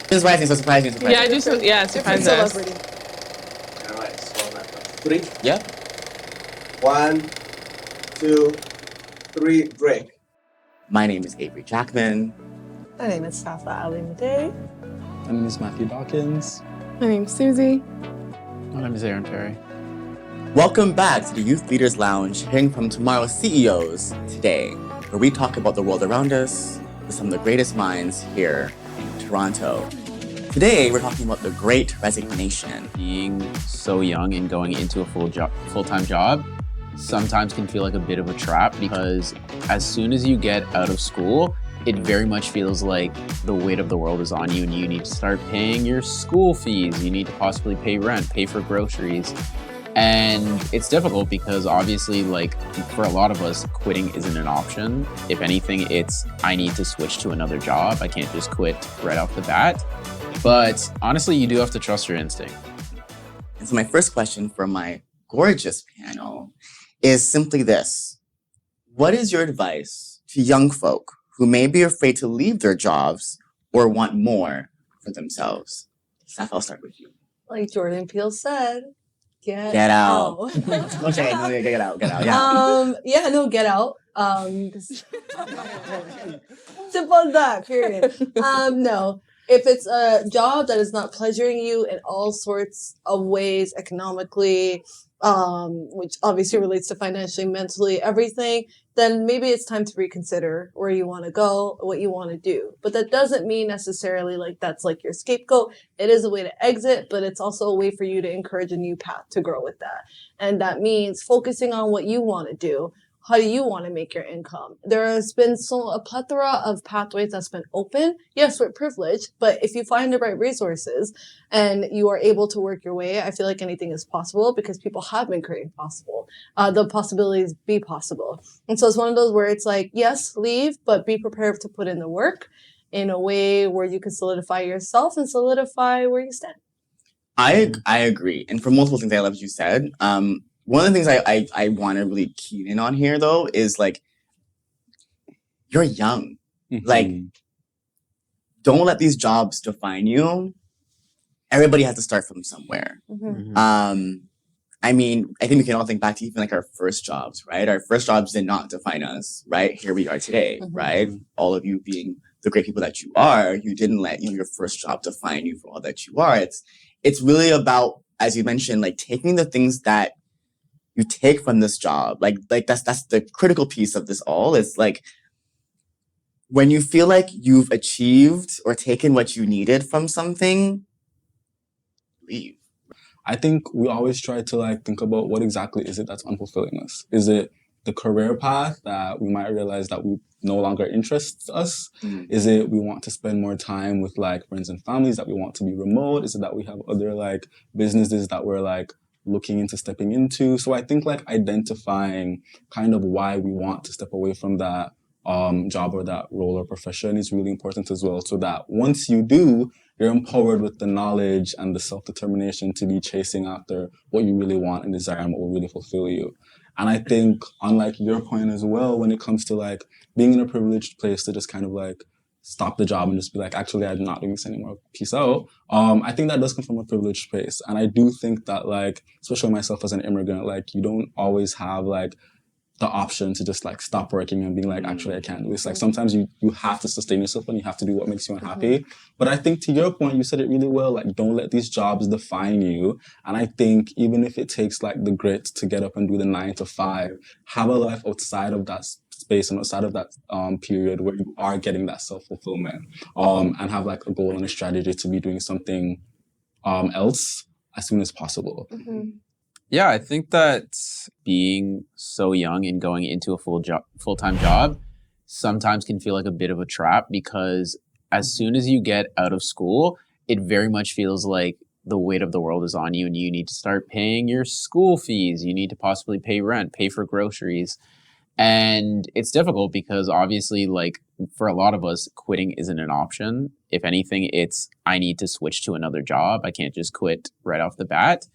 It's surprising, so surprising, surprising. Yeah, I just surprised us. All right, so that was 3. Yeah. 1, 2, 3, break. My name is Avery Jackman. My name is Safa Ali Madej. My name is Matthew Dawkins. My name's Susie. My name is Aaron Terry. Welcome back to the Youth Leaders Lounge, hearing from tomorrow's CEOs today, where we talk about the world around us with some of the greatest minds here in Toronto. Today, we're talking about the Great Resignation. Being so young and going into a full-time job sometimes can feel like a bit of a trap, because as soon as you get out of school, it very much feels like the weight of the world is on you and you need to start paying your school fees. You need to possibly pay rent, pay for groceries. And it's difficult because obviously, like, for a lot of us, quitting isn't an option. If anything, it's I need to switch to another job. I can't just quit right off the bat. But honestly, you do have to trust your instinct. And so my first question for my gorgeous panel is simply this. What is your advice to young folk who may be afraid to leave their jobs or want more for themselves? Seth, I'll start with you. Like Jordan Peele said, get out. out. Okay, get out, yeah. Get out. Simple as that, period. No. If it's a job that is not pleasuring you in all sorts of ways, economically, which obviously relates to financially, mentally, everything, then maybe it's time to reconsider where you want to go, what you want to do. But that doesn't mean necessarily like that's like your scapegoat. It is a way to exit, but it's also a way for you to encourage a new path to grow with that. And that means focusing on what you want to do. How do you want to make your income? There has been a plethora of pathways that's been open. Yes, with privilege, but if you find the right resources and you are able to work your way, I feel like anything is possible because people have been creating the possibilities be possible. And so it's one of those where it's like, yes, leave, but be prepared to put in the work in a way where you can solidify yourself and solidify where you stand. I agree. And for multiple things I love you said, one of the things I want to really key in on here, though, is like, you're young. Mm-hmm. Like, don't let these jobs define you. Everybody has to start from somewhere. Mm-hmm. I mean, I think we can all think back to even like our first jobs, right? Our first jobs did not define us, right? Here we are today, Mm-hmm. right? All of you being the great people that you are, you didn't let your first job define you for all that you are. It's really about, as you mentioned, like taking the things that you take from this job, like that's the critical piece of this all. Is like when you feel like you've achieved or taken what you needed from something, leave. I think we always try to like think about what exactly is it that's unfulfilling us. Is it the career path that we might realize that we no longer interests us? Mm. Is it we want to spend more time with like friends and families, that we want to be remote? Is it that we have other like businesses that we're like looking into stepping into? So I think like identifying kind of why we want to step away from that job or that role or profession is really important as well. So that once you do, you're empowered with the knowledge and the self-determination to be chasing after what you really want and desire and what will really fulfill you. And I think, unlike your point as well, when it comes to like being in a privileged place to just kind of like stop the job and just be like, actually, I'm not doing this anymore, peace out. I think that does come from a privileged place. And I do think that like, especially myself as an immigrant, like you don't always have like the option to just like stop working and being like, actually, I can't do this. Like sometimes you have to sustain yourself and you have to do what makes you unhappy. But I think to your point, you said it really well, like don't let these jobs define you. And I think even if it takes like the grit to get up and do the 9 to 5, have a life outside of that space and outside of that period where you are getting that self-fulfillment and have like a goal and a strategy to be doing something else as soon as possible. Mm-hmm. Yeah, I think that being so young and going into a full-time job sometimes can feel like a bit of a trap, because as soon as you get out of school, it very much feels like the weight of the world is on you and you need to start paying your school fees. You need to possibly pay rent, pay for groceries. And it's difficult because obviously, like, for a lot of us, quitting isn't an option. If anything, it's I need to switch to another job. I can't just quit right off the bat.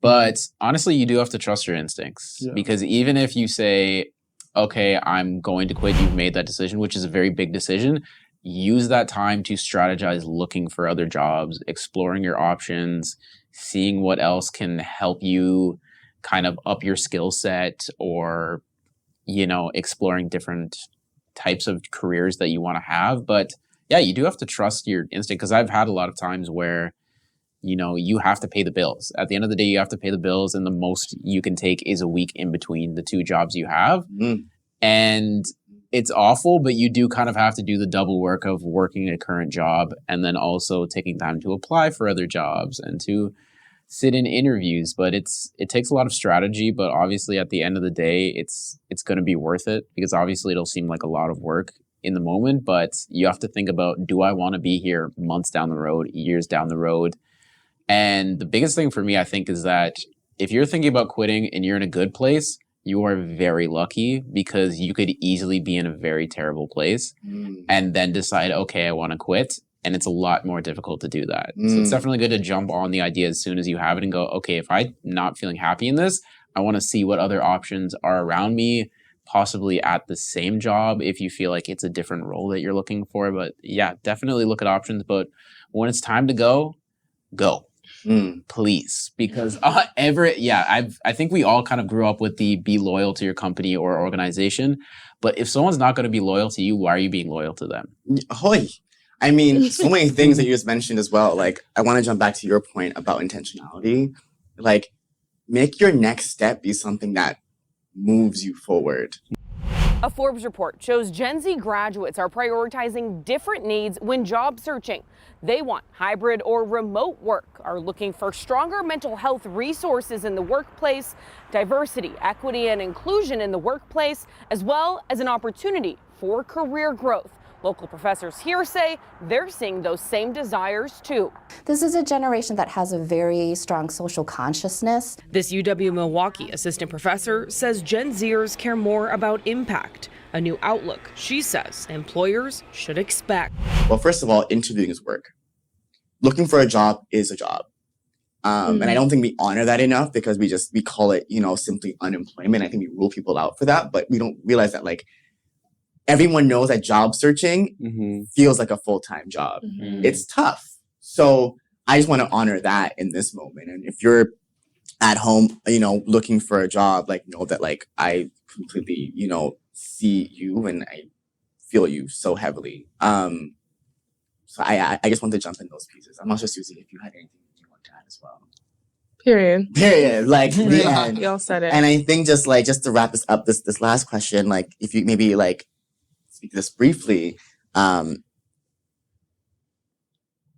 But honestly, you do have to trust your instincts, because even if you say, okay, I'm going to quit, you've made that decision, which is a very big decision, use that time to strategize looking for other jobs, exploring your options, seeing what else can help you kind of up your skill set, or, exploring different types of careers that you want to have. But yeah, you do have to trust your instinct, because I've had a lot of times where, you have to pay the bills. At the end of the day, you have to pay the bills, and the most you can take is a week in between the two jobs you have. Mm. And it's awful, but you do kind of have to do the double work of working a current job and then also taking time to apply for other jobs and to sit in interviews. But it takes a lot of strategy, but obviously at the end of the day, it's going to be worth it, because obviously it'll seem like a lot of work in the moment, but you have to think about, do I want to be here months down the road, years down the road? And the biggest thing for me, I think, is that if you're thinking about quitting and you're in a good place, you are very lucky, because you could easily be in a very terrible place and then decide, okay, I want to quit. And it's a lot more difficult to do that. So it's definitely good to jump on the idea as soon as you have it and go, okay, if I'm not feeling happy in this, I want to see what other options are around me, possibly at the same job if you feel like it's a different role that you're looking for. But yeah, definitely look at options. But when it's time to go. Please, because I think we all kind of grew up with the be loyal to your company or organization, but if someone's not going to be loyal to you, why are you being loyal to them? Hoy. I mean, so many things that you just mentioned as well. Like, I want to jump back to your point about intentionality. Like, make your next step be something that moves you forward. A Forbes report shows Gen Z graduates are prioritizing different needs when job searching. They want hybrid or remote work, are looking for stronger mental health resources in the workplace, diversity, equity, and inclusion in the workplace, as well as an opportunity for career growth. Local professors here say they're seeing those same desires too. This is a generation that has a very strong social consciousness. This UW-Milwaukee assistant professor says Gen Zers care more about impact, a new outlook she says employers should expect. Well, first of all, interviewing is work. Looking for a job is a job. And I don't think we honor that enough, because we call it, simply unemployment. I think we rule people out for that, but we don't realize that, like, everyone knows that job searching feels like a full-time job. It's tough. So I just want to honor that in this moment. And if you're at home, looking for a job, like, know that, like, I completely, see you and I feel you so heavily. So I just want to jump in those pieces. I'm not sure, Susie, if you had anything you want to add as well. Period. Like, the end. Y'all said it. And I think just to wrap this up, this last question, like, if you maybe, like, speak to this briefly,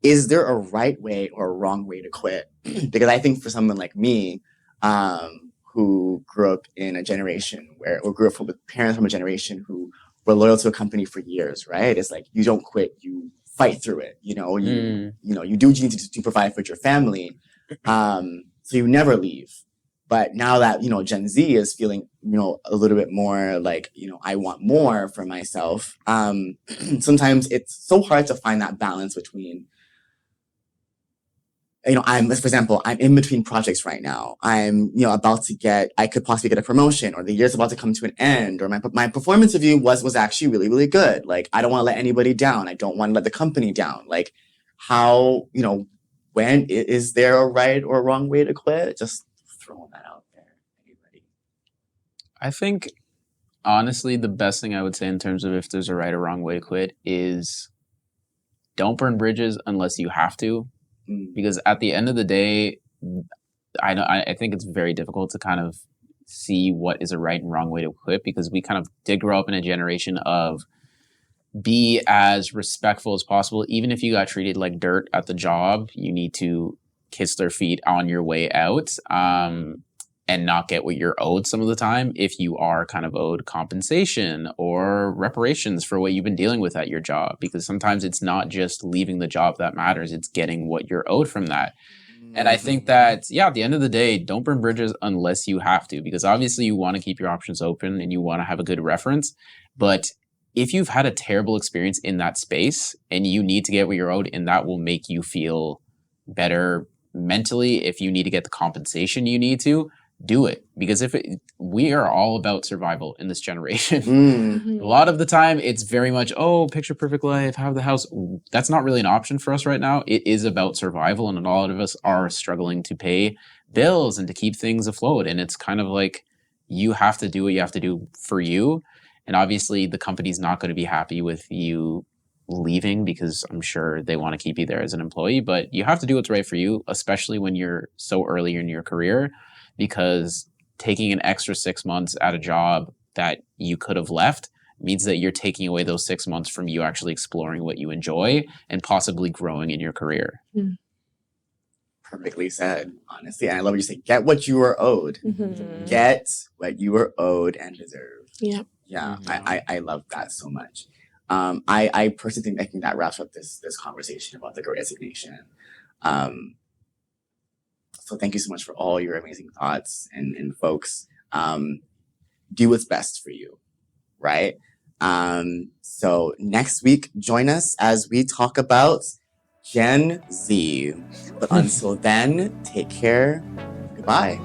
is there a right way or a wrong way to quit? Because I think for someone like me, who grew up in a generation or grew up with parents from a generation who were loyal to a company for years, right? It's like, you don't quit, you fight through it. You do what you need to provide for your family. So you never leave. But now that, Gen Z is feeling, a little bit more like, I want more for myself. Sometimes it's so hard to find that balance between, for example, I'm in between projects right now. I'm, I could possibly get a promotion, or the year's about to come to an end, or my performance review was actually really, really good. Like, I don't want to let anybody down. I don't want to let the company down. Like, how, when is there a right or a wrong way to quit? Just throwing that out there. Anybody? I think, honestly, the best thing I would say in terms of if there's a right or wrong way to quit is don't burn bridges unless you have to. Because at the end of the day, I think it's very difficult to kind of see what is a right and wrong way to quit, because we kind of did grow up in a generation of be as respectful as possible. Even if you got treated like dirt at the job, you need to kiss their feet on your way out, and not get what you're owed some of the time, if you are kind of owed compensation or reparations for what you've been dealing with at your job. Because sometimes it's not just leaving the job that matters, it's getting what you're owed from that. And I think that, at the end of the day, don't burn bridges unless you have to, because obviously you want to keep your options open and you want to have a good reference. But if you've had a terrible experience in that space and you need to get what you're owed, and that will make you feel better mentally, if you need to get the compensation you need to, do it. Because we are all about survival in this generation. Mm. A lot of the time, it's very much, oh, picture perfect life, have the house. That's not really an option for us right now. It is about survival, and a lot of us are struggling to pay bills and to keep things afloat. And it's kind of like you have to do what you have to do for you. And obviously, the company's not going to be happy with you leaving because I'm sure they want to keep you there as an employee. But you have to do what's right for you, especially when you're so early in your career, because taking an extra 6 months at a job that you could have left means that you're taking away those 6 months from you actually exploring what you enjoy and possibly growing in your career. Perfectly said, honestly. And I love what you say, get what you are owed. Get what you are owed and deserve. Yep. Yeah, I love that so much. I personally think that wraps up this conversation about the Great Resignation. So thank you so much for all your amazing thoughts and folks. Do what's best for you, right? So next week, join us as we talk about Gen Z. But until then, take care. Goodbye.